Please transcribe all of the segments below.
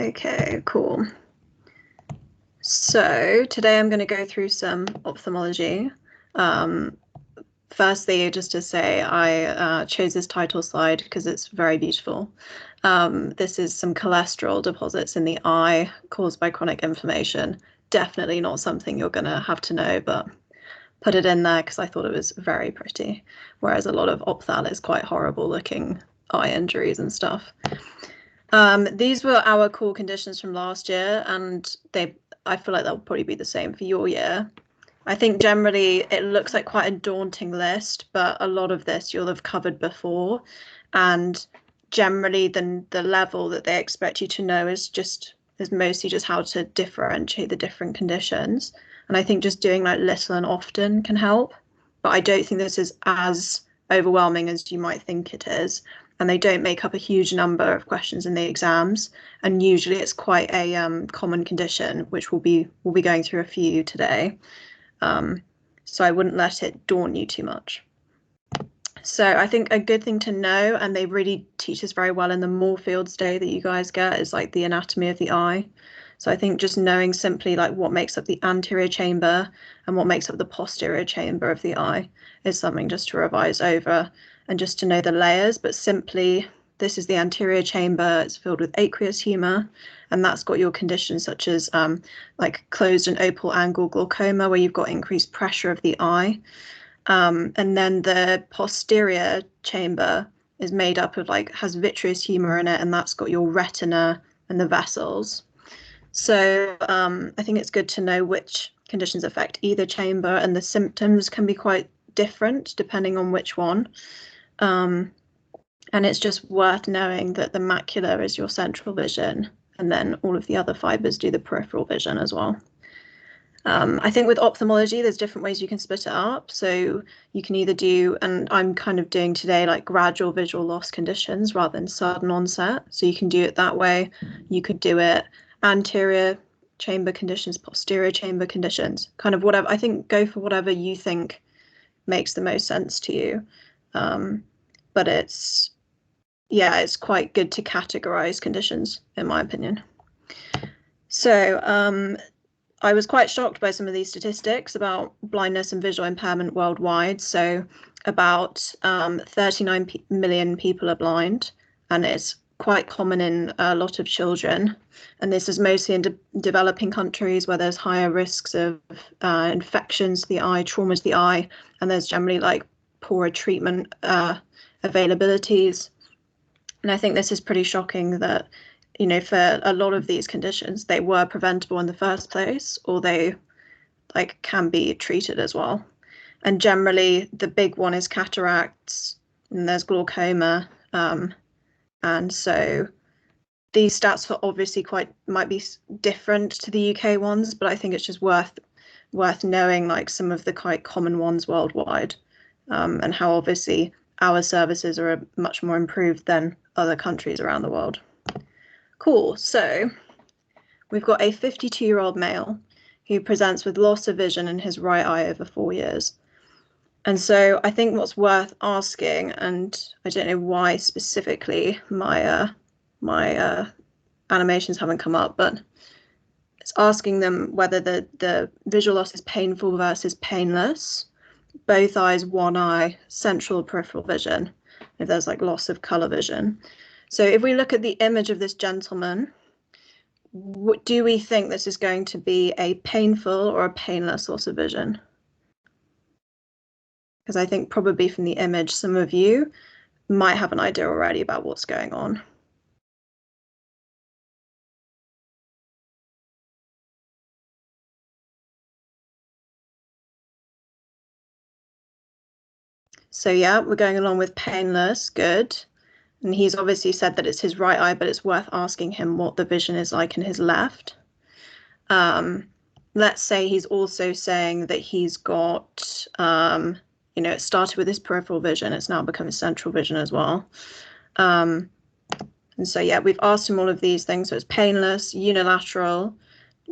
Okay, cool. So today I'm going to go through some ophthalmology. Firstly, just to say, I chose this title slide because it's very beautiful. This is some cholesterol deposits in the eye caused by chronic inflammation. Definitely not something you're going to have to know, but put it in there because I thought it was very pretty. Whereas a lot of opthal is quite horrible looking eye injuries and stuff. These were our core conditions from last year, and I feel like they'll probably be the same for your year. I think generally it looks like quite a daunting list, but a lot of this you'll have covered before, and generally the level that they expect you to know is mostly just how to differentiate the different conditions. And I think just doing like little and often can help, but I don't think this is as overwhelming as you might think it is. And they don't make up a huge number of questions in the exams, and usually it's quite a common condition, which we'll be going through a few today. So I wouldn't let it daunt you too much. So I think a good thing to know, and they really teach this very well in the Moorfields Day that you guys get, is like the anatomy of the eye. So I think just knowing simply like what makes up the anterior chamber and what makes up the posterior chamber of the eye is something just to revise over and just to know the layers. But simply, this is the anterior chamber. It's filled with aqueous humor, and that's got your conditions such as like closed and opal angle glaucoma, where you've got increased pressure of the eye. And then the posterior chamber is made up of has vitreous humor in it, and that's got your retina and the vessels. So I think it's good to know which conditions affect either chamber, and the symptoms can be quite different depending on which one. And it's just worth knowing that the macula is your central vision, and then all of the other fibers do the peripheral vision as well. I think with ophthalmology, there's different ways you can split it up. So you can either do, and I'm kind of doing today, like gradual visual loss conditions rather than sudden onset. So you can do it that way. You could do it anterior chamber conditions, posterior chamber conditions, kind of whatever. I think go for whatever you think makes the most sense to you. But it's quite good to categorize conditions, in my opinion. So I was quite shocked by some of these statistics about blindness and visual impairment worldwide. So about 39 million people are blind, and it's quite common in a lot of children. And this is mostly in developing countries where there's higher risks of infections to the eye, trauma to the eye, and there's generally like poorer treatment availabilities. And I think this is pretty shocking that, you know, for a lot of these conditions, they were preventable in the first place, or they can be treated as well. And generally, the big one is cataracts, and there's glaucoma. And so these stats are obviously might be different to the UK ones, but I think it's just worth knowing like some of the quite common ones worldwide, and how obviously our services are much more improved than other countries around the world. Cool. So we've got a 52-year-old male who presents with loss of vision in his right eye over 4 years. And so I think what's worth asking, and I don't know why specifically my animations haven't come up, but it's asking them whether the visual loss is painful versus painless, both eyes, one eye, central peripheral vision, if there's like loss of color vision. So if we look at the image of this gentleman, do we think this is going to be a painful or a painless loss of vision? Because I think probably from the image, some of you might have an idea already about what's going on. So yeah, we're going along with painless, good. And he's obviously said that it's his right eye, but it's worth asking him what the vision is like in his left. Let's say he's also saying that he's got, you know, it started with his peripheral vision. It's now become his central vision as well. And so, yeah, we've asked him all of these things. So it's painless, unilateral,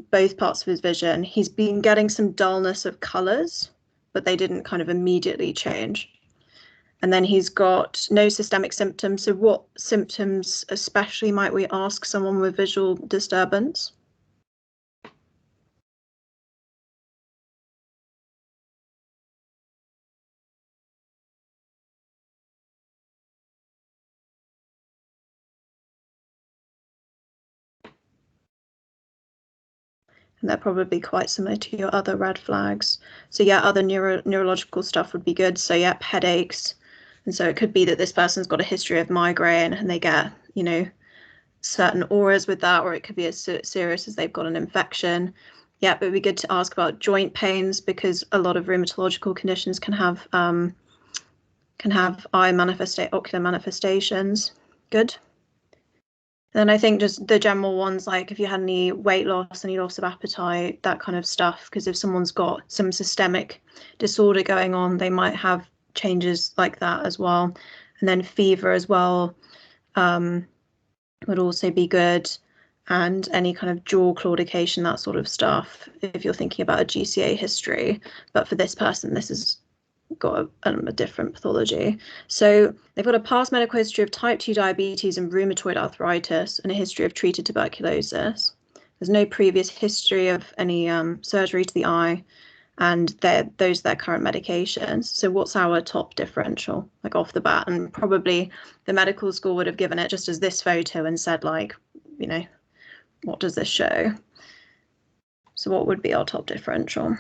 both parts of his vision. He's been getting some dullness of colors, but they didn't kind of immediately change. And then he's got no systemic symptoms. So what symptoms especially might we ask someone with visual disturbance? And they're probably quite similar to your other red flags. So yeah, other neurological stuff would be good. So yep, headaches. And so it could be that this person's got a history of migraine and they get, you know, certain auras with that, or it could be as serious as they've got an infection. Yeah, but it'd be good to ask about joint pains because a lot of rheumatological conditions can have ocular manifestations. Good. Then I think just the general ones, like if you had any weight loss, any loss of appetite, that kind of stuff. Because if someone's got some systemic disorder going on, they might have changes like that as well. And then fever as well would also be good. And any kind of jaw claudication, that sort of stuff, if you're thinking about a GCA history. But for this person, this has got a different pathology. So they've got a past medical history of type 2 diabetes and rheumatoid arthritis and a history of treated tuberculosis. There's no previous history of any surgery to the eye, and those are their current medications. So what's our top differential, like off the bat? And probably the medical school would have given it just as this photo and said, like, you know, what does this show? So what would be our top differential?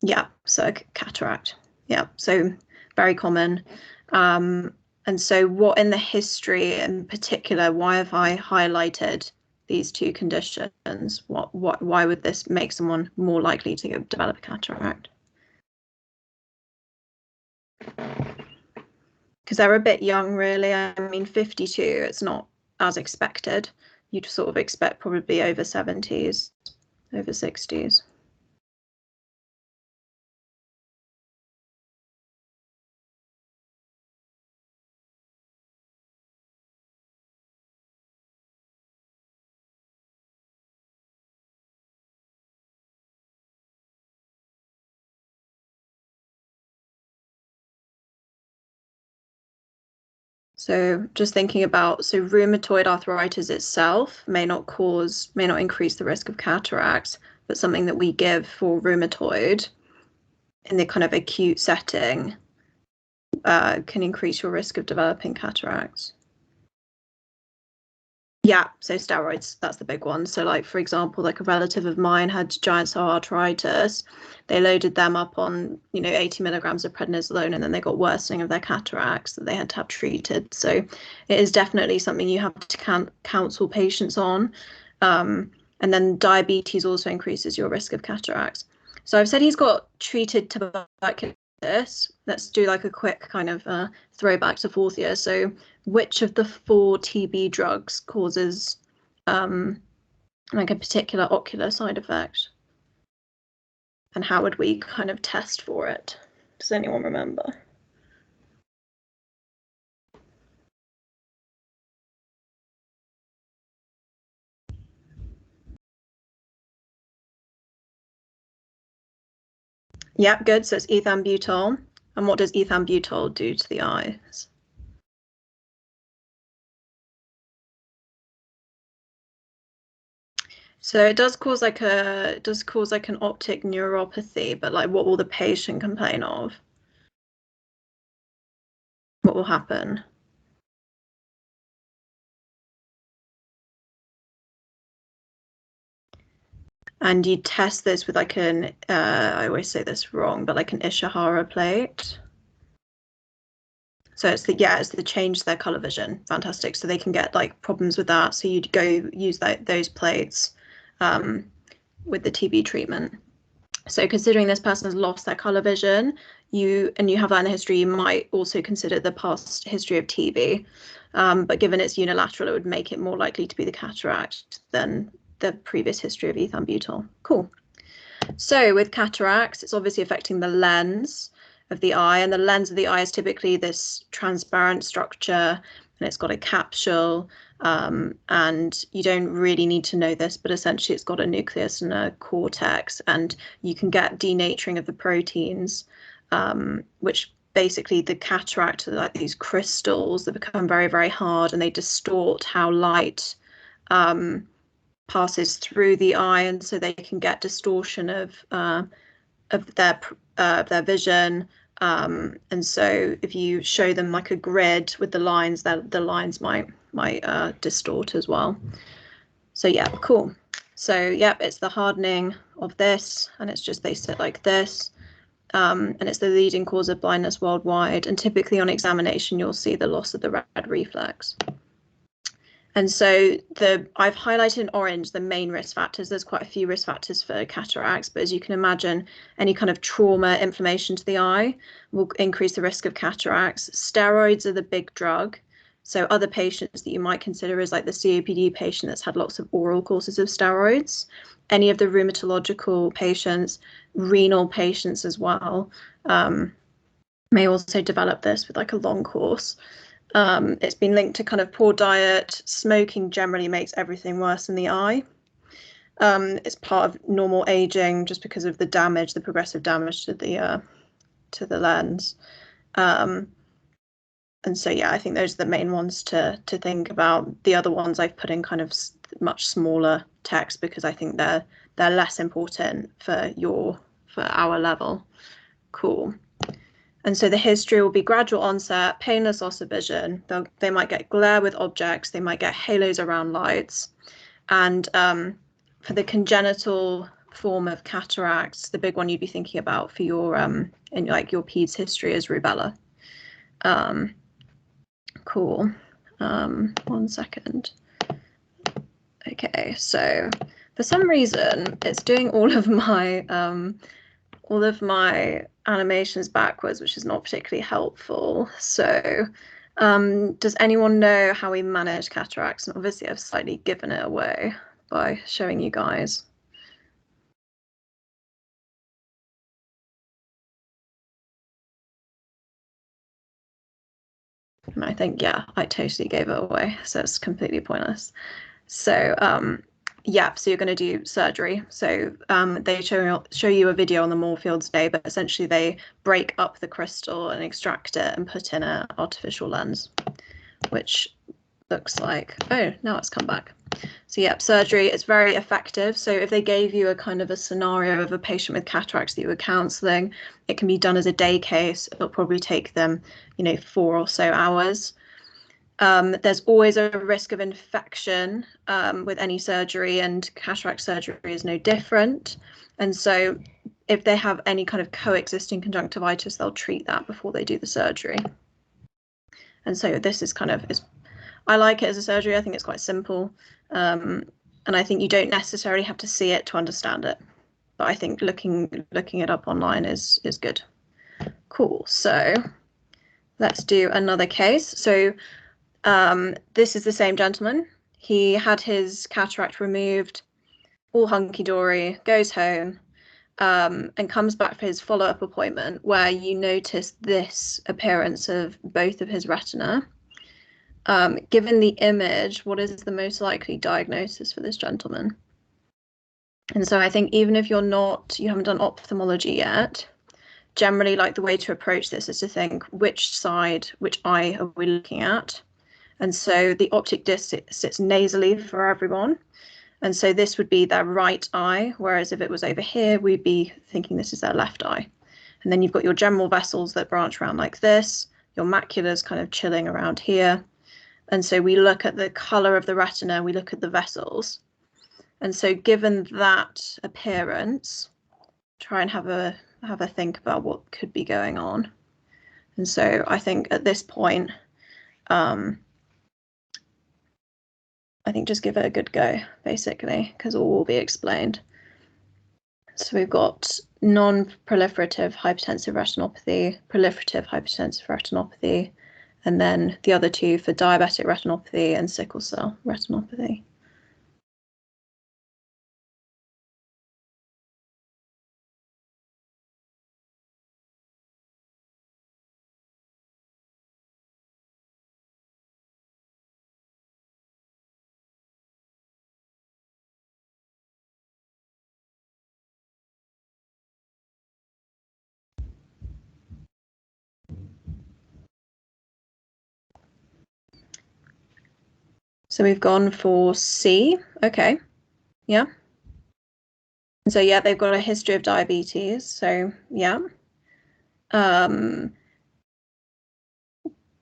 Yeah, so cataract. Yeah, so very common. And so what in the history in particular, why have I highlighted these two conditions? Why would this make someone more likely to develop a cataract? Because they're a bit young, really. I mean, 52, it's not as expected. You'd sort of expect probably over 70s, over 60s. So just thinking about, so rheumatoid arthritis itself may not increase the risk of cataracts, but something that we give for rheumatoid in the kind of acute setting can increase your risk of developing cataracts. Yeah, so steroids, that's the big one. So like, for example, like a relative of mine had giant cell arthritis. They loaded them up on, 80 milligrams of prednisolone, and then they got worsening of their cataracts that they had to have treated. So it is definitely something you have to counsel patients on. And then diabetes also increases your risk of cataracts. So I've said he's got treated tuberculosis. Let's do like a quick kind of throwback to fourth year. So which of the 4 TB drugs causes like a particular ocular side effect? And how would we kind of test for it? Does anyone remember? Yep, good. So it's ethambutol. And what does ethambutol do to the eyes? So it does cause like an optic neuropathy, but like what will the patient complain of? What will happen? And you test this with like I always say this wrong, but like an Ishihara plate. So it's the change their color vision. Fantastic. So they can get like problems with that. So you'd go use those plates with the TB treatment. So considering this person has lost their color vision, you have that in the history, you might also consider the past history of TB. But given it's unilateral, it would make it more likely to be the cataract than the previous history of ethambutol. Cool. So with cataracts, it's obviously affecting the lens of the eye, and the lens of the eye is typically this transparent structure, and it's got a capsule. And you don't really need to know this, but essentially it's got a nucleus and a cortex, and you can get denaturing of the proteins, which basically the cataract are like these crystals that become very, very hard, and they distort how light passes through the eye, and so they can get distortion of their vision. And so if you show them like a grid with the lines, the lines might distort as well. So yeah, cool. So yeah, it's the hardening of this, and it's just they sit like this. And it's the leading cause of blindness worldwide. And typically on examination, you'll see the loss of the red reflex. And so I've highlighted in orange the main risk factors. There's quite a few risk factors for cataracts, but as you can imagine, any kind of trauma, inflammation to the eye will increase the risk of cataracts. Steroids are the big drug. So other patients that you might consider is like the COPD patient that's had lots of oral courses of steroids. Any of the rheumatological patients, renal patients as well, may also develop this with like a long course. It's been linked to kind of poor diet. Smoking generally makes everything worse in the eye. It's part of normal aging just because of the damage, the progressive damage to the lens. And so yeah, I think those are the main ones to think about. The other ones I've put in kind of much smaller text because I think they're less important for our level. Cool. And so the history will be gradual onset, painless loss of vision. They might get glare with objects. They might get halos around lights. And for the congenital form of cataracts, the big one you'd be thinking about for your in like your peds history is rubella. Cool. 1 second. Okay, so for some reason it's doing all of my animations backwards, which is not particularly helpful. So does anyone know how we manage cataracts? And obviously I've slightly given it away by showing you guys. And I think, yeah, I totally gave it away. So it's completely pointless. So yeah, so you're going to do surgery. So they show you a video on the Moorfields day, but essentially they break up the crystal and extract it and put in an artificial lens, which looks like, oh, now it's come back. So yeah, surgery is very effective. So if they gave you a kind of a scenario of a patient with cataracts that you were counselling, it can be done as a day case. It'll probably take them, 4 or so hours. There's always a risk of infection with any surgery, and cataract surgery is no different. And so if they have any kind of coexisting conjunctivitis, they'll treat that before they do the surgery. And so this is I like it as a surgery. I think it's quite simple. And I think you don't necessarily have to see it to understand it. But I think looking it up online is good. Cool. So let's do another case. So this is the same gentleman. He had his cataract removed, all hunky-dory, goes home, and comes back for his follow-up appointment where you notice this appearance of both of his retina. Given the image, what is the most likely diagnosis for this gentleman? And so I think even if you haven't done ophthalmology yet, generally like the way to approach this is to think which eye are we looking at? And so the optic disc sits nasally for everyone. And so this would be their right eye, whereas if it was over here, we'd be thinking this is their left eye. And then you've got your general vessels that branch around like this, your macula's kind of chilling around here. And so we look at the color of the retina, we look at the vessels. And so given that appearance, try and have a think about what could be going on. And so I think at this point, I think just give it a good go, basically, because all will be explained. So we've got non-proliferative hypertensive retinopathy, proliferative hypertensive retinopathy, and then the other two for diabetic retinopathy and sickle cell retinopathy. So we've gone for C. Okay. Yeah. So yeah, they've got a history of diabetes. So yeah.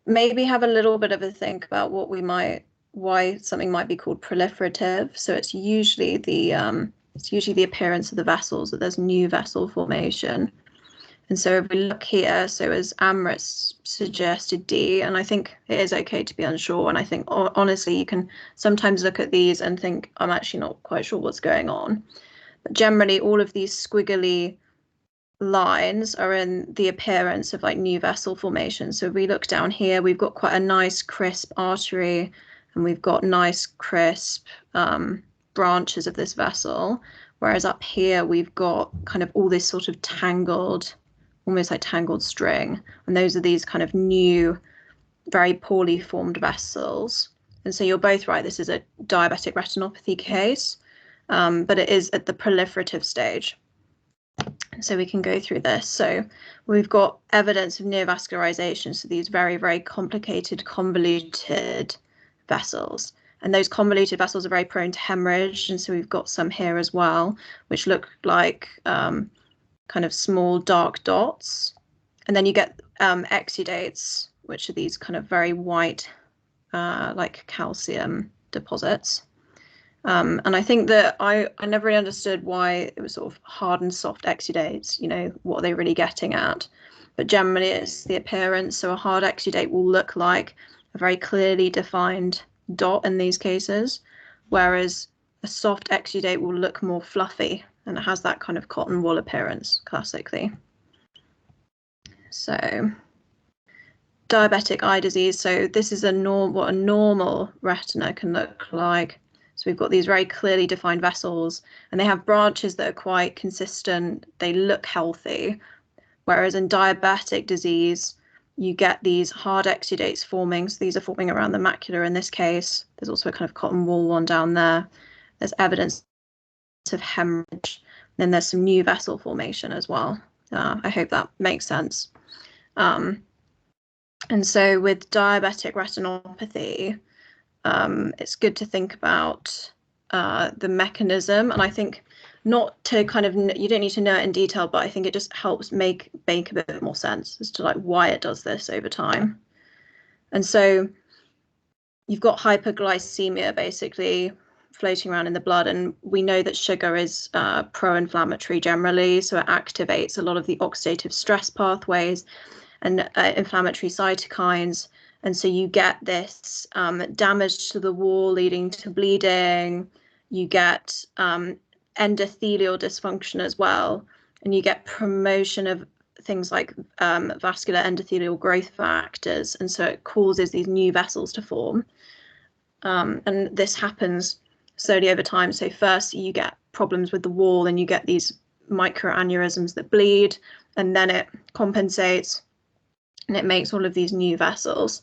Maybe have a little bit of a think about why something might be called proliferative. So it's usually the appearance of the vessels, that there's new vessel formation. And so if we look here, so as Amrit suggested D, and I think it is okay to be unsure. And I think honestly, you can sometimes look at these and think, I'm actually not quite sure what's going on. But generally, all of these squiggly lines are in the appearance of like new vessel formation. So if we look down here, we've got quite a nice crisp artery, and we've got nice crisp branches of this vessel. Whereas up here, we've got kind of all this sort of tangled, almost like tangled string. And those are these kind of new, very poorly formed vessels. And so you're both right, this is a diabetic retinopathy case, but it is at the proliferative stage. So we can go through this. So we've got evidence of neovascularization, so these very, very complicated, convoluted vessels. And those convoluted vessels are very prone to hemorrhage. And so we've got some here as well, which look like kind of small dark dots. And then you get exudates, which are these kind of very white, like calcium deposits. And I think that I never really understood why it was sort of hard and soft exudates, what are they really getting at? But generally it's the appearance. So a hard exudate will look like a very clearly defined dot in these cases, whereas a soft exudate will look more fluffy, and it has that kind of cotton wool appearance classically. So diabetic eye disease. So this is what a normal retina can look like. So we've got these very clearly defined vessels, and they have branches that are quite consistent. They look healthy. Whereas in diabetic disease, you get these hard exudates forming. So these are forming around the macula in this case. There's also a kind of cotton wool one down there. There's evidence of hemorrhage. Then there's some new vessel formation as well. I hope that makes sense. And so with diabetic retinopathy, it's good to think about the mechanism. And I think not to kind of, you don't need to know it in detail, but I think it just helps make a bit more sense as to like why it does this over time. And so you've got hyperglycemia basically floating around in the blood, and we know that sugar is pro-inflammatory generally, so it activates a lot of the oxidative stress pathways and inflammatory cytokines. And so you get this damage to the wall leading to bleeding. You get endothelial dysfunction as well. And you get promotion of things like vascular endothelial growth factors. And so it causes these new vessels to form. And this happens slowly over time. So first you get problems with the wall, and you get these microaneurysms that bleed, and then it compensates, and it makes all of these new vessels.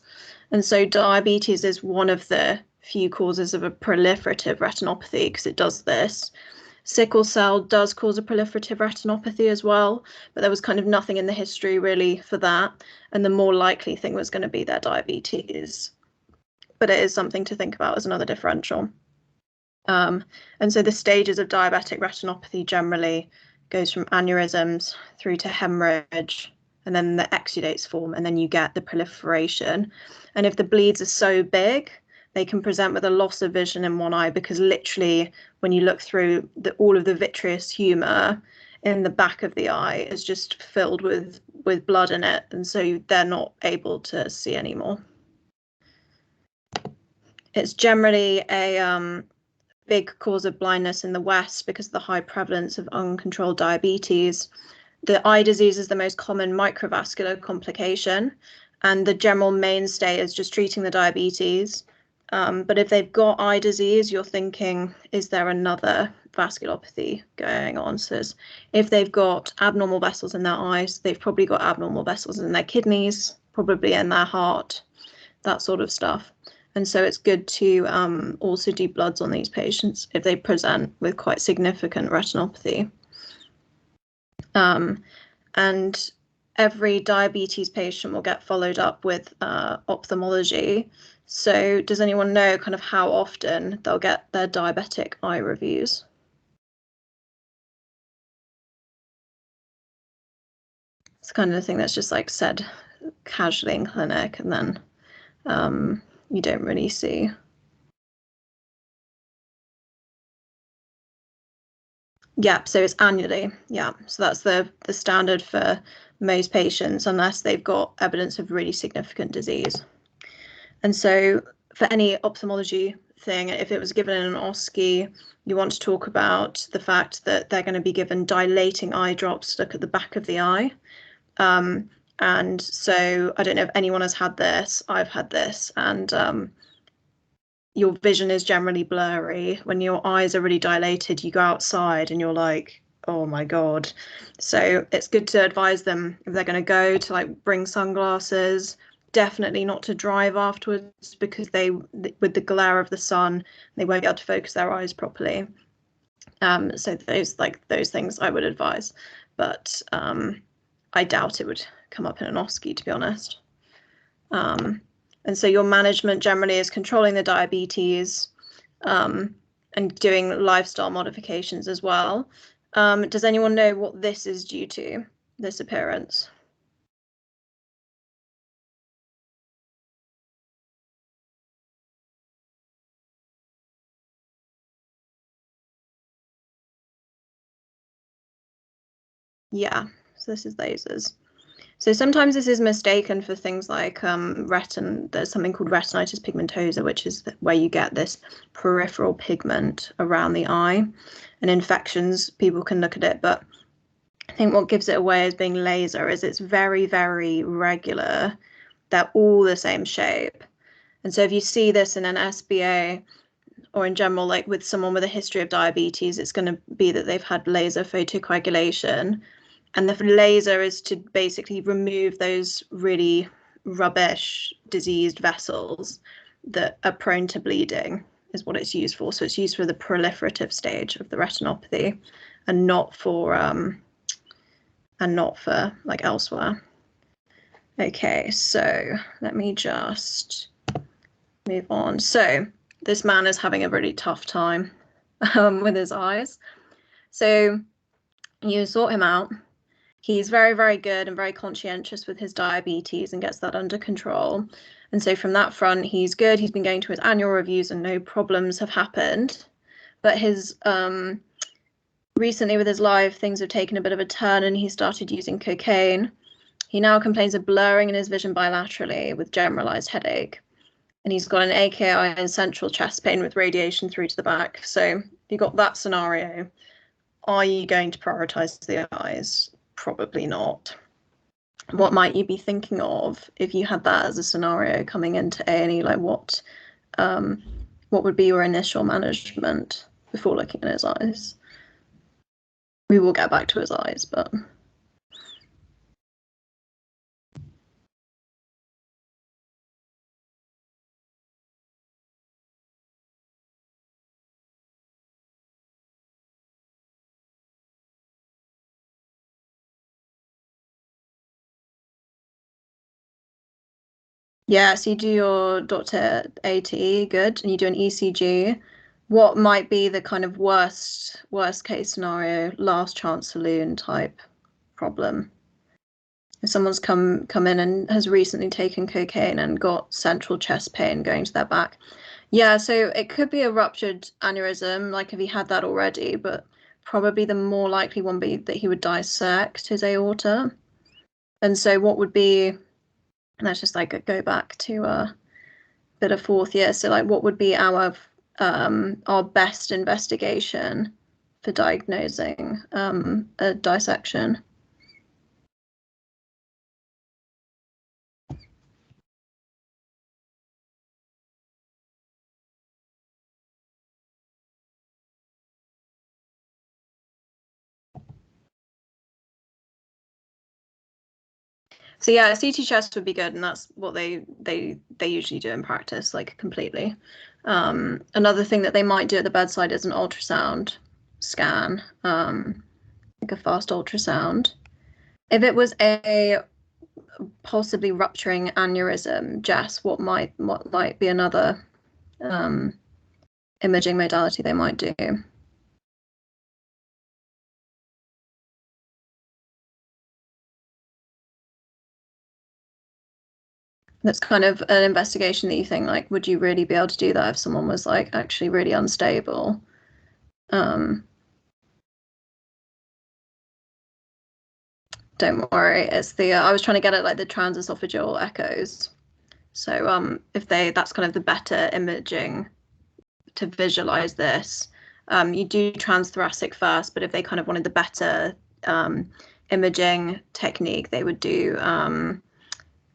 And so diabetes is one of the few causes of a proliferative retinopathy because it does this. Sickle cell does cause a proliferative retinopathy as well, but there was kind of nothing in the history really for that. And the more likely thing was going to be their diabetes. But it is something to think about as another differential. And so the stages of diabetic retinopathy generally goes from aneurysms through to hemorrhage, and then the exudates form, and then you get the proliferation. And if the bleeds are so big, they can present with a loss of vision in one eye, because literally when you look through, all of the vitreous humor in the back of the eye is just filled with blood in it, and so they're not able to see anymore. It's generally a big cause of blindness in the West because of the high prevalence of uncontrolled diabetes. The eye disease is the most common microvascular complication, and the general mainstay is just treating the diabetes. But if they've got eye disease, you're thinking, is there another vasculopathy going on? So if they've got abnormal vessels in their eyes, they've probably got abnormal vessels in their kidneys, probably in their heart, that sort of stuff. And so it's good to also do bloods on these patients if they present with quite significant retinopathy. And every diabetes patient will get followed up with ophthalmology. So does anyone know kind of how often they'll get their diabetic eye reviews? It's kind of the thing that's just like said casually in clinic, and then you don't really see. Yeah, so it's annually. Yeah, so that's the standard for most patients, unless they've got evidence of really significant disease. And so for any ophthalmology thing, if it was given in an OSCE, you want to talk about the fact that they're going to be given dilating eye drops to look at the back of the eye. And so I don't know if anyone has had this. I've had this, and your vision is generally blurry. When your eyes are really dilated, you go outside and you're like, oh my God. So it's good to advise them if they're going to go to like bring sunglasses, definitely not to drive afterwards, because they, with the glare of the sun, they won't be able to focus their eyes properly. So those things I would advise, but I doubt it would come up in an OSCE, to be honest. And so your management generally is controlling the diabetes and doing lifestyle modifications as well. Does anyone know what this is due to, this appearance? Yeah, so this is lasers. So sometimes this is mistaken for things like there's something called retinitis pigmentosa, which is where you get this peripheral pigment around the eye. And infections, people can look at it, but I think what gives it away as being laser is it's very, very regular. They're all the same shape. And so if you see this in an SBA or in general, like with someone with a history of diabetes, it's going to be that they've had laser photocoagulation. And the laser is to basically remove those really rubbish diseased vessels that are prone to bleeding, is what it's used for. So it's used for the proliferative stage of the retinopathy, and not for like elsewhere. Okay, so let me just move on. So this man is having a really tough time with his eyes. So you sort him out. He's very, very good and very conscientious with his diabetes and gets that under control. And so from that front, he's good. He's been going to his annual reviews and no problems have happened. But his recently with his life, things have taken a bit of a turn and he started using cocaine. He now complains of blurring in his vision bilaterally with generalized headache. And he's got an AKI and central chest pain with radiation through to the back. So if you've got that scenario, are you going to prioritize the eyes? Probably not. What might you be thinking of if you had that as a scenario coming into A&E? Like what would be your initial management before looking at his eyes? We will get back to his eyes, but yeah, so you do your Dr. AT, good, and you do an ECG. What might be the kind of worst case scenario, last chance saloon type problem? If someone's come in and has recently taken cocaine and got central chest pain going to their back. Yeah, so it could be a ruptured aneurysm, like if he had that already, but probably the more likely one be that he would dissect his aorta. And so what would be, let's just like go back to a bit of fourth year. So like what would be our best investigation for diagnosing a dissection? So yeah, CT chest would be good, and that's what they usually do in practice, like completely. Another thing that they might do at the bedside is an ultrasound scan, like a fast ultrasound. If it was a possibly rupturing aneurysm, Jess, what might be another imaging modality they might do? That's kind of an investigation that you think, like, would you really be able to do that if someone was like actually really unstable? Don't worry, it's the I was trying to get at like the transesophageal echoes. So if that's kind of the better imaging to visualize this. You do transthoracic first, but if they kind of wanted the better imaging technique, they would do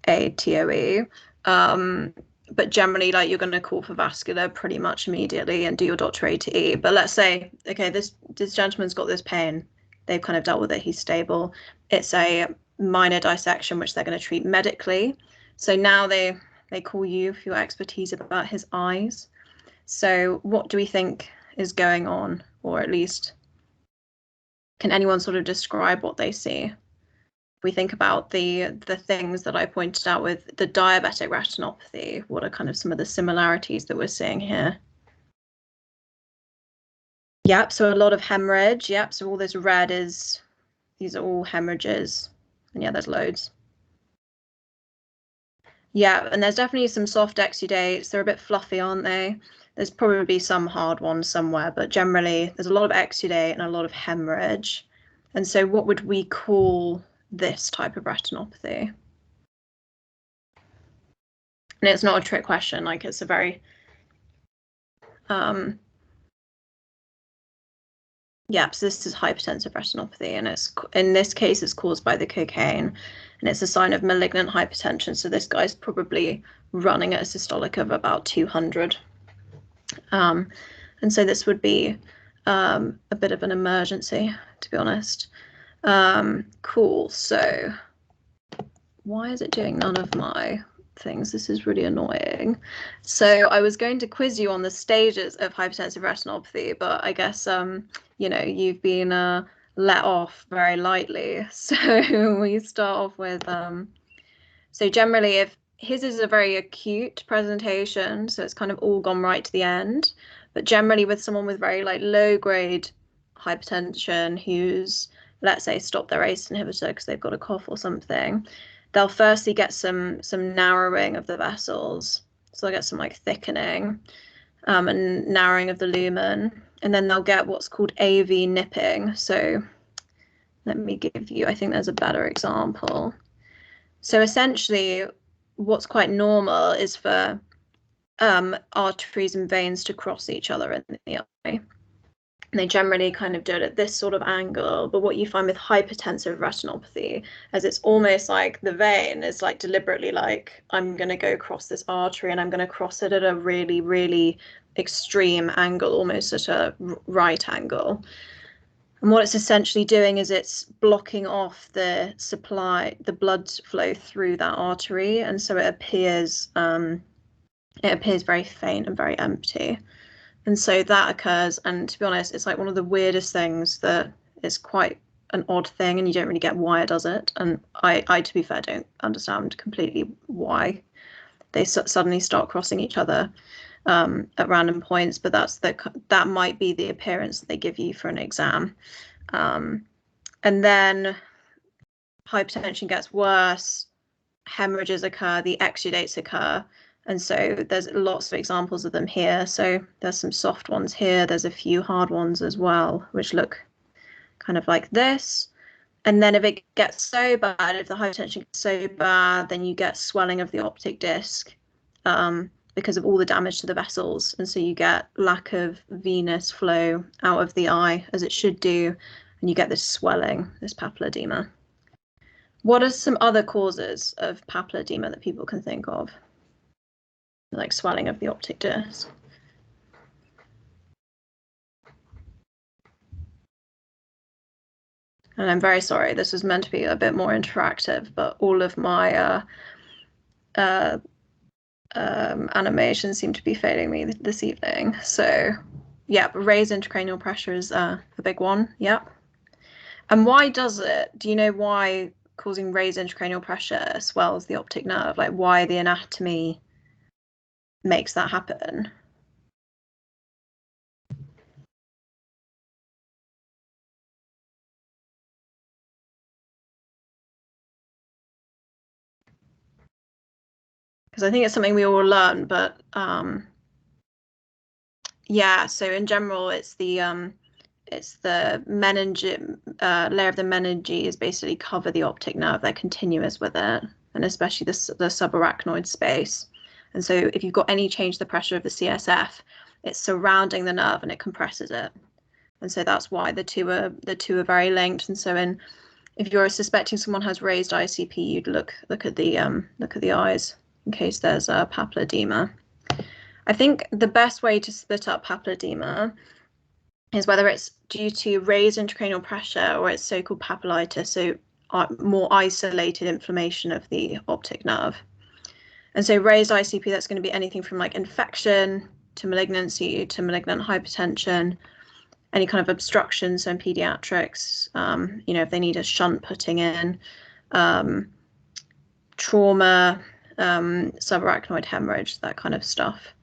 a TOE. But generally, like, you're going to call for vascular pretty much immediately and do your Dr. ATE. But let's say, okay, this gentleman's got this pain. They've kind of dealt with it. He's stable. It's a minor dissection, which they're going to treat medically. So now they call you for your expertise about his eyes. So what do we think is going on? Or at least, can anyone sort of describe what they see? We think about the things that I pointed out with the diabetic retinopathy. What are kind of some of the similarities that we're seeing here? Yep, so a lot of hemorrhage. Yep, so all this red these are all hemorrhages. And yeah, there's loads. Yeah, and there's definitely some soft exudates. They're a bit fluffy, aren't they? There's probably some hard ones somewhere, but generally there's a lot of exudate and a lot of hemorrhage. And so what would we call this type of retinopathy? And it's not a trick question, like, it's a very yeah, so this is hypertensive retinopathy, and it's, in this case, it's caused by the cocaine, and it's a sign of malignant hypertension. So this guy's probably running at a systolic of about 200. And so this would be a bit of an emergency, to be honest. Cool. So why is it doing none of my things? This is really annoying. So I was going to quiz you on the stages of hypertensive retinopathy, but I guess you know, you've been let off very lightly. So we start off with so generally, if his is a very acute presentation, so it's kind of all gone right to the end, but generally with someone with very like low grade hypertension who's, let's say, stopped their ACE inhibitor because they've got a cough or something, they'll firstly get some narrowing of the vessels. So they'll get some like thickening and narrowing of the lumen. And then they'll get what's called AV nipping. So let me give you, I think there's a better example. So essentially, what's quite normal is for arteries and veins to cross each other in the eye. And they generally kind of do it at this sort of angle. But what you find with hypertensive retinopathy is it's almost like the vein is like deliberately like, I'm going to go across this artery and I'm going to cross it at a really, really extreme angle, almost at a right angle. And what it's essentially doing is it's blocking off the supply, the blood flow through that artery. And so it appears very faint and very empty. And so that occurs, and to be honest, it's like one of the weirdest things that is quite an odd thing, and you don't really get why it does it. And I to be fair, don't understand completely why they suddenly start crossing each other at random points, but that might be the appearance that they give you for an exam. And then hypertension gets worse, hemorrhages occur, the exudates occur. And so there's lots of examples of them here. So there's some soft ones here. There's a few hard ones as well, which look kind of like this. And then if it gets so bad, if the hypertension gets so bad, then you get swelling of the optic disc because of all the damage to the vessels. And so you get lack of venous flow out of the eye, as it should do. And you get this swelling, this papilledema. What are some other causes of papilledema that people can think of? Like swelling of the optic disc. And I'm very sorry, this was meant to be a bit more interactive, but all of my animations seem to be failing me this evening. So yeah, raised intracranial pressure is the big one. Yep. And why does it? Do you know why causing raised intracranial pressure swells the optic nerve, like why the anatomy makes that happen. Because I think it's something we all learn, but yeah, so in general, it's the meninge layer of the meninges basically cover the optic nerve. They're continuous with it, and especially the subarachnoid space. And so if you've got any change the pressure of the CSF, it's surrounding the nerve and it compresses it. And so that's why the two are very linked. And so if you're suspecting someone has raised ICP, you'd look at the eyes in case there's a papilledema. I think the best way to split up papilledema is whether it's due to raised intracranial pressure or it's so-called papillitis, so more isolated inflammation of the optic nerve. And so raised ICP, that's going to be anything from like infection to malignancy to malignant hypertension, any kind of obstruction. So in pediatrics, if they need a shunt putting in, trauma, subarachnoid hemorrhage, that kind of stuff.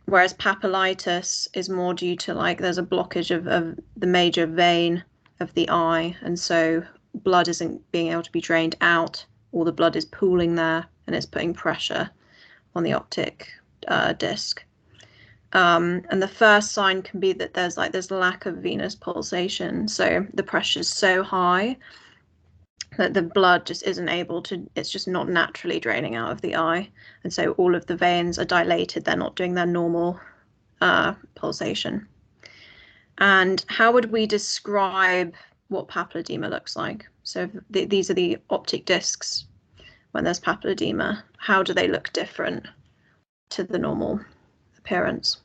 Whereas papillitis is more due to like there's a blockage of the major vein of the eye, and so blood isn't being able to be drained out, or the blood is pooling there and it's putting pressure on the optic disc. And the first sign can be that there's lack of venous pulsation, so the pressure is so high that the blood just isn't able to, it's just not naturally draining out of the eye. And so all of the veins are dilated, they're not doing their normal pulsation. And how would we describe what papilledema looks like? So these are the optic discs when there's papilledema. How do they look different to the normal appearance?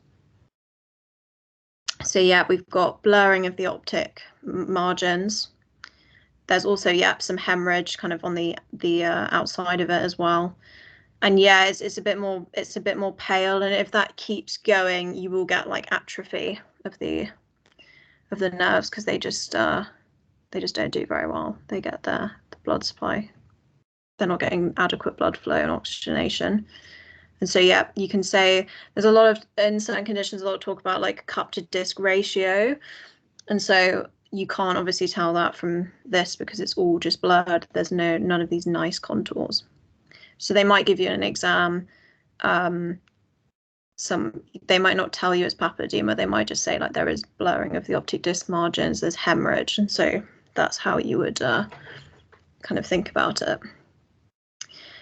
So yeah, we've got blurring of the optic margins. There's also, some hemorrhage kind of on the outside of it as well. And yeah, it's a bit more pale. And if that keeps going, you will get like atrophy of the nerves, because they just don't do very well. They get the blood supply. They're not getting adequate blood flow and oxygenation. And so, yeah, you can say there's a lot of, in certain conditions, a lot of talk about like cup to disc ratio. And so you can't obviously tell that from this because it's all just blurred. There's none of these nice contours. So they might give you an exam. They might not tell you it's papilledema. They might just say like there is blurring of the optic disc margins, there's hemorrhage. And so that's how you would kind of think about it.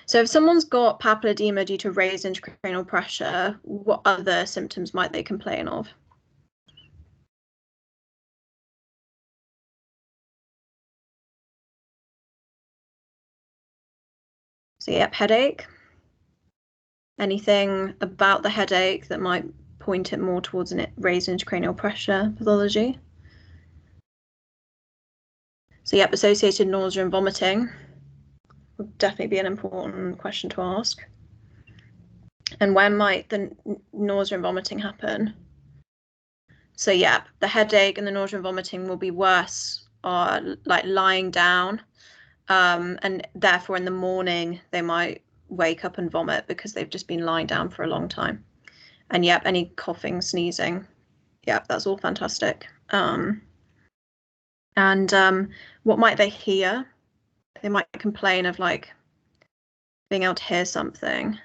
So if someone's got papilledema due to raised intracranial pressure, what other symptoms might they complain of? So yep, headache. Anything about the headache that might point it more towards an raised intracranial pressure pathology? So yep, associated nausea and vomiting would definitely be an important question to ask. And when might the nausea and vomiting happen? So yeah, the headache and the nausea and vomiting will be worse like lying down, and therefore in the morning they might wake up and vomit because they've just been lying down for a long time. And yep, any coughing, sneezing, yep, that's all fantastic. What might they hear? They might complain of like being able to hear something,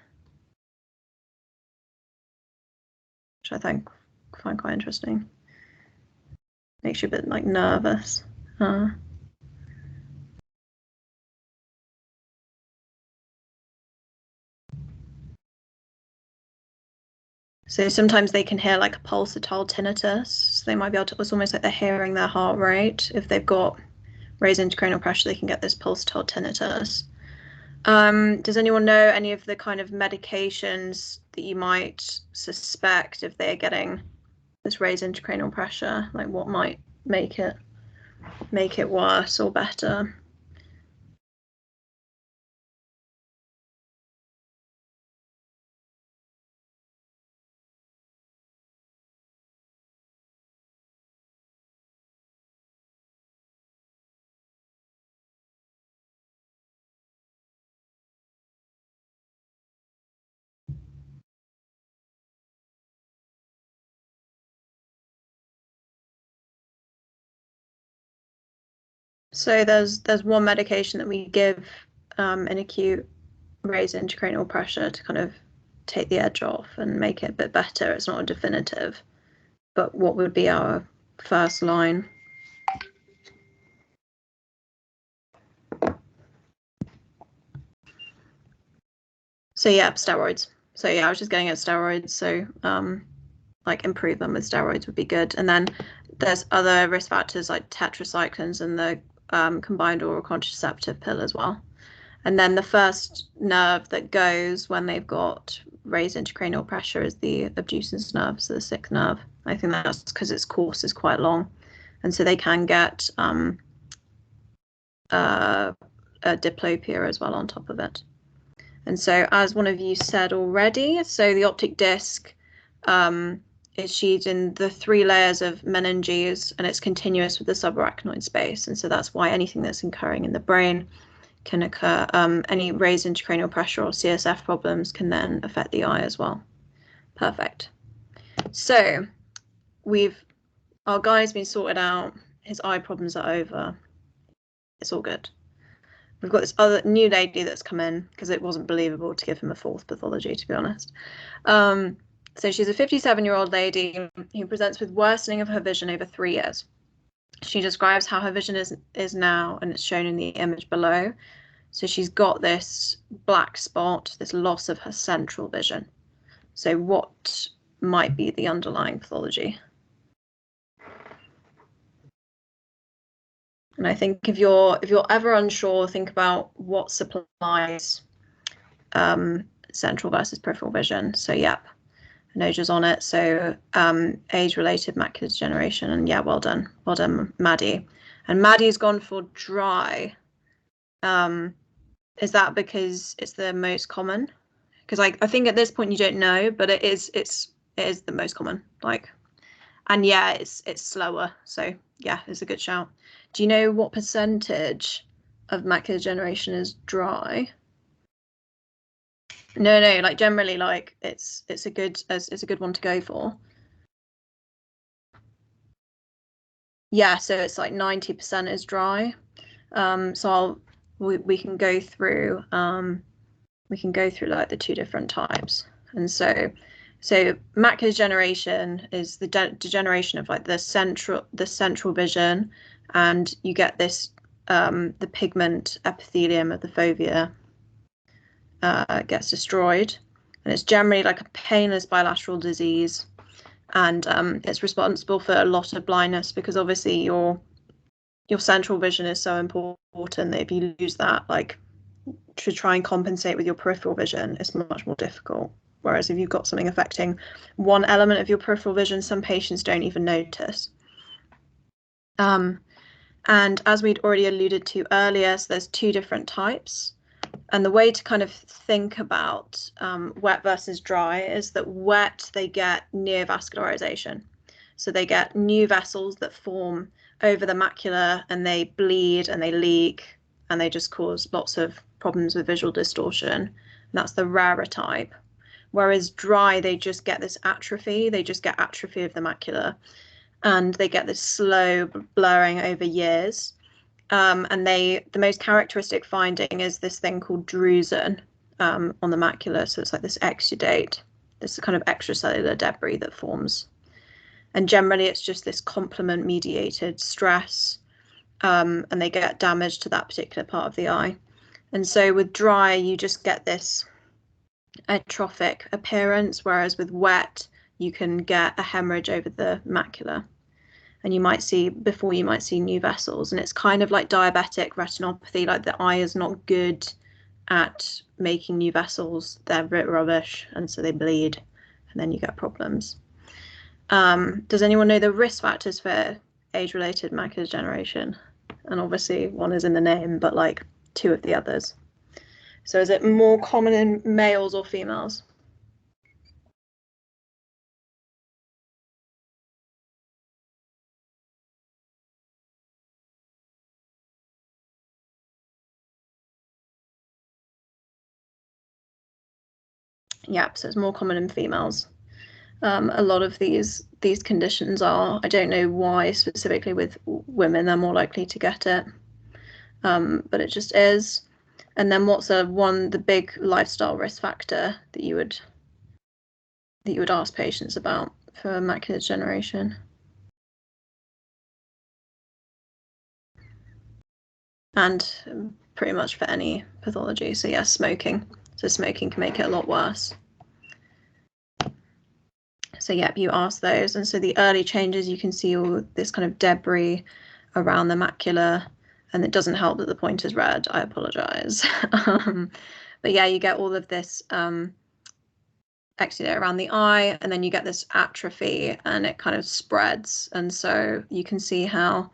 which I find quite interesting. Makes you a bit like nervous. So sometimes they can hear like a pulsatile tinnitus. So they might be able to, it's almost like they're hearing their heart rate. If they've got raised intracranial pressure, they can get this pulsatile tinnitus. Does anyone know any of the kind of medications that you might suspect if they're getting this raised intracranial pressure? Like what might make it worse or better? So there's one medication that we give in acute raised intracranial pressure to kind of take the edge off and make it a bit better. It's not a definitive, but what would be our first line? So yeah, steroids. So yeah, I was just getting at steroids. So like improve them with steroids would be good. And then there's other risk factors like tetracyclines and the combined oral contraceptive pill as well. And then the first nerve that goes when they've got raised intracranial pressure is the abducens nerve, so the sixth nerve. I think that's because its course is quite long, and so they can get a diplopia as well on top of it. And so, as one of you said already, so the optic disc is sheathed in the 3 layers of meninges, and it's continuous with the subarachnoid space. And so that's why anything that's occurring in the brain can occur. Any raised intracranial pressure or CSF problems can then affect the eye as well. Perfect. So our guy's been sorted out. His eye problems are over. It's all good. We've got this other new lady that's come in because it wasn't believable to give him a 4th pathology, to be honest. So she's a 57-year-old lady who presents with worsening of her vision over 3 years. She describes how her vision is now, and it's shown in the image below. So she's got this black spot, this loss of her central vision. So what might be the underlying pathology? And I think if you're ever unsure, think about what supplies central versus peripheral vision. So yep, Noja's on it. So age-related macular degeneration, and yeah, well done, Maddie. And Maddie's gone for dry. Is that because it's the most common? Because I think at this point you don't know, but it is the most common. Like, and yeah, it's slower. So yeah, it's a good shout. Do you know what percentage of macular degeneration is dry? No, like generally, like it's a good one to go for. Yeah, so it's like 90% is dry. So we can go through like the 2 different types. And so macular degeneration is the degeneration of like the central vision, and you get this the pigment epithelium of the fovea gets destroyed, and it's generally like a painless bilateral disease, and it's responsible for a lot of blindness because obviously your central vision is so important that if you lose that, like to try and compensate with your peripheral vision, it's much more difficult. Whereas if you've got something affecting one element of your peripheral vision, some patients don't even notice. And as we'd already alluded to earlier, so there's 2 different types. And the way to kind of think about wet versus dry is that wet, they get neovascularization. So they get new vessels that form over the macula, and they bleed and they leak, and they just cause lots of problems with visual distortion. And that's the rarer type. Whereas dry, they just get this atrophy. They just get atrophy of the macula, and they get this slow blurring over years. And the most characteristic finding is this thing called drusen on the macula. So it's like this exudate, this kind of extracellular debris that forms. And generally, it's just this complement-mediated stress, and they get damage to that particular part of the eye. And so with dry, you just get this atrophic appearance, whereas with wet, you can get a hemorrhage over the macula. And you might see new vessels. And it's kind of like diabetic retinopathy, like the eye is not good at making new vessels. They're a bit rubbish, and so they bleed, and then you get problems. Does anyone know the risk factors for age-related macular degeneration? And obviously one is in the name, but like 2 of the others. So is it more common in males or females? Yeah, so it's more common in females. A lot of these conditions are, I don't know why specifically with women they're more likely to get it. but it just is. And then what's the big lifestyle risk factor that you would ask patients about for macular degeneration? And pretty much for any pathology. So yeah, smoking. So smoking can make it a lot worse. So yep, you ask those. And so the early changes, you can see all this kind of debris around the macula, and it doesn't help that the point is red. I apologize. But yeah, you get all of this exudate around the eye, and then you get this atrophy, and it kind of spreads. And so you can see how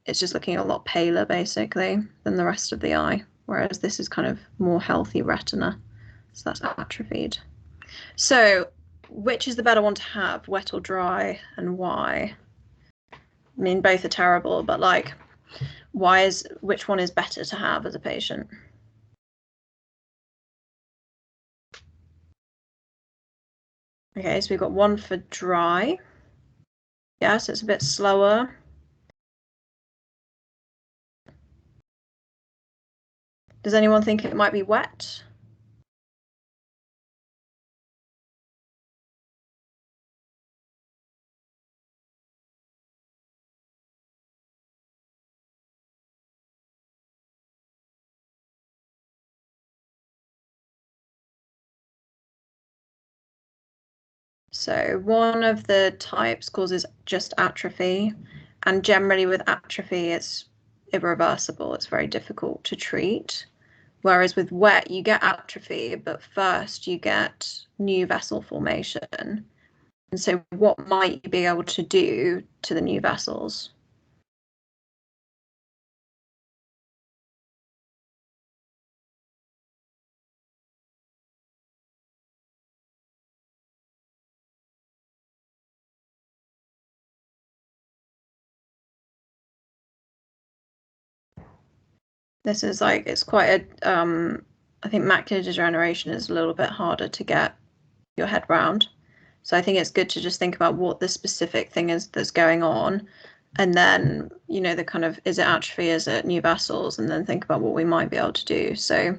it's just looking a lot paler, basically, than the rest of the eye, whereas this is kind of more healthy retina. So that's atrophied. So which is the better one to have, wet or dry, and why? I mean, both are terrible, but like, which one is better to have as a patient? Okay, so we've got one for dry. Yeah, so it's a bit slower. Does anyone think it might be wet? So one of the types causes just atrophy, and generally with atrophy, it's irreversible. It's very difficult to treat. Whereas with wet, you get atrophy, but first you get new vessel formation. And so what might you be able to do to the new vessels? This is like, it's quite a, I think macular degeneration is a little bit harder to get your head round. So I think it's good to just think about what the specific thing is that's going on. And then, you know, the kind of, is it atrophy, is it new vessels? And then think about what we might be able to do. So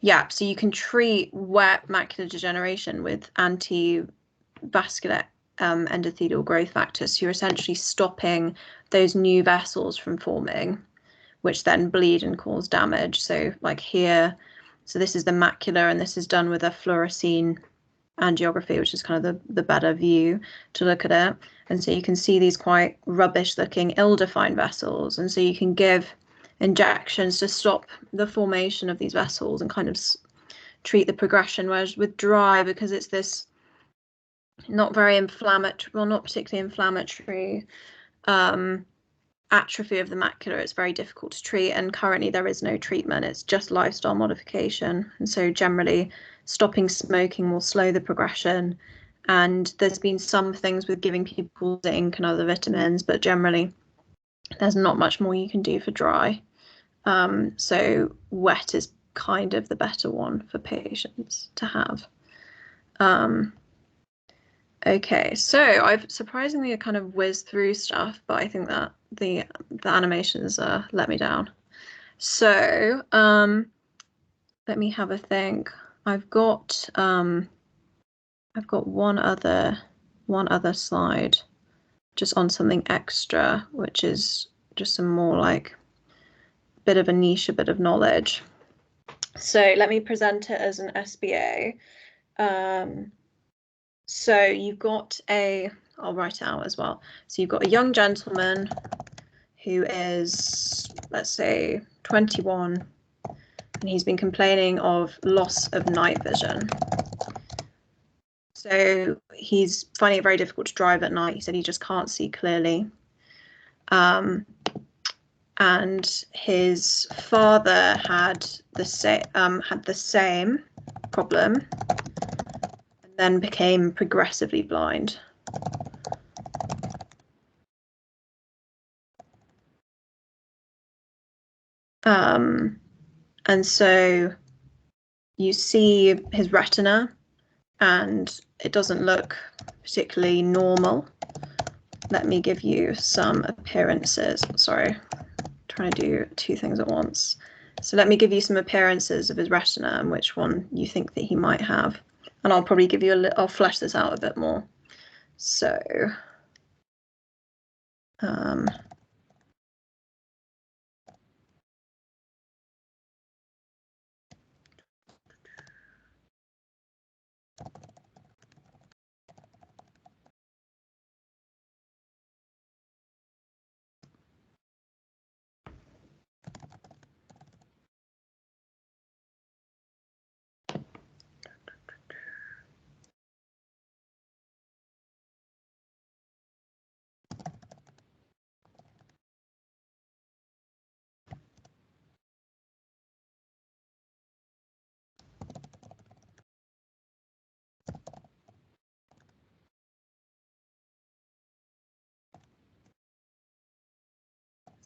yeah, so you can treat wet macular degeneration with anti-vascular endothelial growth factors. So you're essentially stopping those new vessels from forming, which then bleed and cause damage. So like here, so this is the macula, and this is done with a fluorescein angiography, which is kind of the better view to look at it. And so you can see these quite rubbish looking, ill-defined vessels. And so you can give injections to stop the formation of these vessels and kind of treat the progression. Whereas with dry, because it's this not very inflammatory, well, not particularly inflammatory atrophy of the macula, it's very difficult to treat, and currently there is no treatment. It's just lifestyle modification. And so generally stopping smoking will slow the progression, and there's been some things with giving people zinc and other vitamins, but generally there's not much more you can do for dry. So wet is kind of the better one for patients to have. Okay, so I've surprisingly kind of whizzed through stuff, but I think that the animations let me down. So let me have a think. I've got one other slide just on something extra, which is just some more like bit of a niche, a bit of knowledge. So let me present it as an SBA. So you've got I'll write it out as well. So you've got a young gentleman who is, let's say, 21, and he's been complaining of loss of night vision. So he's finding it very difficult to drive at night. He said he just can't see clearly. And his father had the same problem, and then became progressively blind. And so you see his retina, and it doesn't look particularly normal. Let me give you some appearances. Sorry, trying to do two things at once. So let me give you some appearances of his retina and which one you think that he might have. And I'll probably give you I'll flesh this out a bit more. So,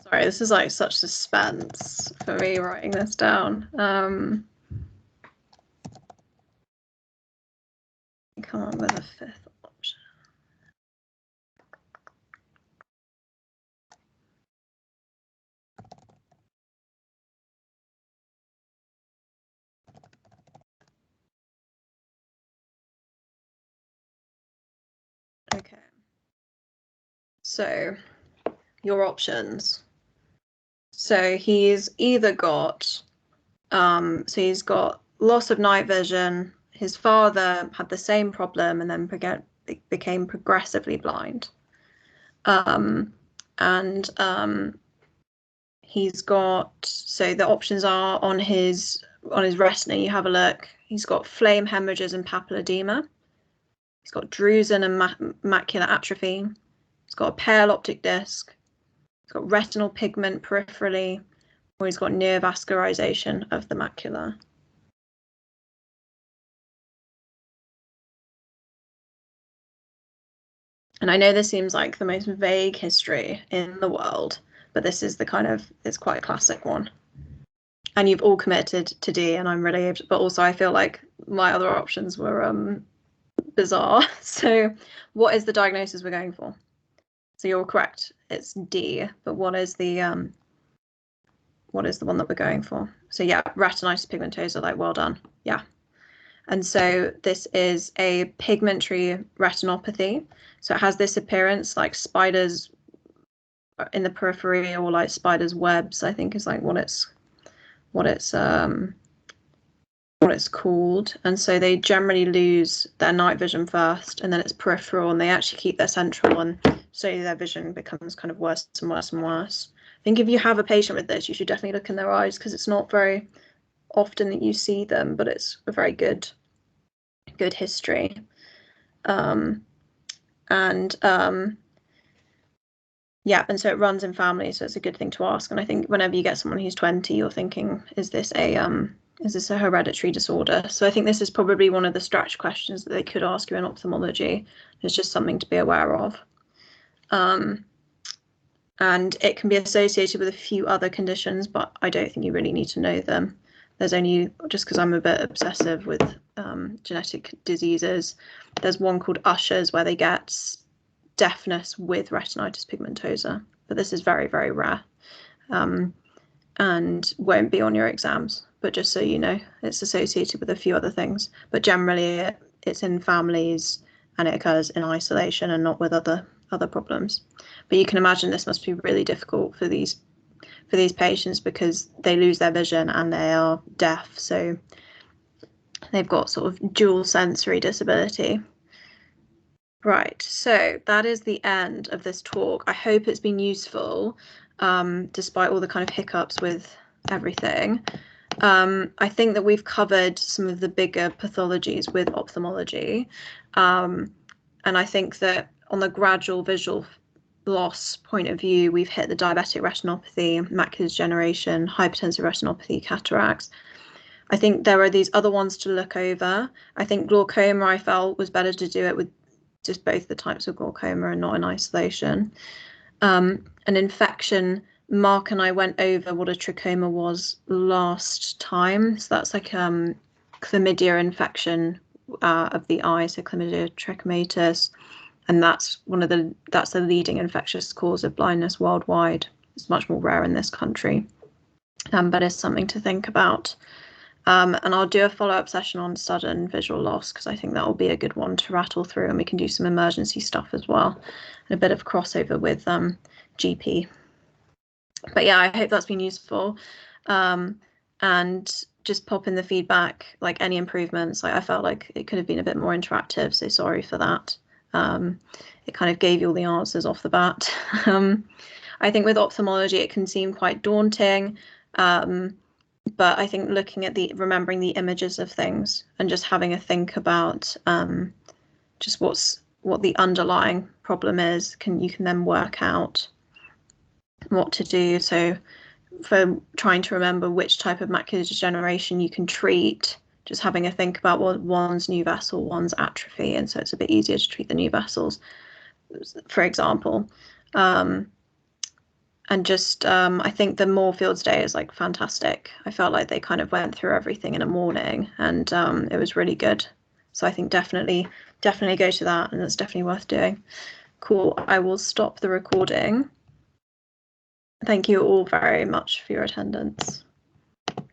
sorry, this is like such suspense for me writing this down. Come on with a fifth option. Okay. So your options. So he's either got he's got loss of night vision. His father had the same problem and then became progressively blind. He's got, so the options are on his retina, you have a look. He's got flame hemorrhages and papilledema. He's got drusen and macular atrophy. He's got a pale optic disc. He's got retinal pigment peripherally, or he's got neovascularization of the macula. And I know this seems like the most vague history in the world, but this is it's quite a classic one. And you've all committed to D, and I'm relieved, but also I feel like my other options were bizarre. So what is the diagnosis we're going for? So you're correct, it's D, but what is the one that we're going for? So yeah, retinitis pigmentosa, like, well done. Yeah. And so this is a pigmentary retinopathy. So it has this appearance like spiders in the periphery, or like spiders' webs, I think is like what it's called. And so they generally lose their night vision first, and then it's peripheral, and they actually keep their central, and so their vision becomes kind of worse and worse and worse. I think if you have a patient with this, you should definitely look in their eyes, because it's not very often that you see them, but it's a very good history. Yeah, and so it runs in families, so it's a good thing to ask. And I think whenever you get someone who's 20, you're thinking, is this a hereditary disorder? So I think this is probably one of the stretch questions that they could ask you in ophthalmology. It's just something to be aware of. And it can be associated with a few other conditions, but I don't think you really need to know them. There's only, just because I'm a bit obsessive with genetic diseases, there's one called Usher's where they get deafness with retinitis pigmentosa, but this is very, very rare, and won't be on your exams. But just so you know, it's associated with a few other things, but generally it's in families and it occurs in isolation and not with other problems. But you can imagine this must be really difficult for these patients, because they lose their vision and they are deaf, so they've got sort of dual sensory disability. Right, so that is the end of this talk. I hope it's been useful, despite all the kind of hiccups with everything. I think that we've covered some of the bigger pathologies with ophthalmology, and I think that on the gradual visual loss point of view, we've hit the diabetic retinopathy, macular degeneration, hypertensive retinopathy, cataracts. I think there are these other ones to look over. I think glaucoma, I felt, was better to do it with just both the types of glaucoma and not in isolation. An infection, Mark and I went over what a trachoma was last time. So that's like chlamydia infection of the eye, so chlamydia trachomatis, and that's the leading infectious cause of blindness worldwide. It's much more rare in this country, but it's something to think about. And I'll do a follow-up session on sudden visual loss because I think that will be a good one to rattle through, and we can do some emergency stuff as well, and a bit of crossover with GP. But yeah, I hope that's been useful. And just pop in the feedback, like any improvements. Like I felt like it could have been a bit more interactive, so sorry for that. It kind of gave you all the answers off the bat. I think with ophthalmology, it can seem quite daunting. But I think looking at remembering the images of things and just having a think about just what the underlying problem is, you can then work out what to do. So for trying to remember which type of macular degeneration you can treat, just having a think about what one's new vessel, one's atrophy, and so it's a bit easier to treat the new vessels, for example. And just I think the Moorfields Day is like fantastic. I felt like they kind of went through everything in a morning, and it was really good. So I think definitely go to that, and it's definitely worth doing. Cool. I will stop the recording. Thank you all very much for your attendance.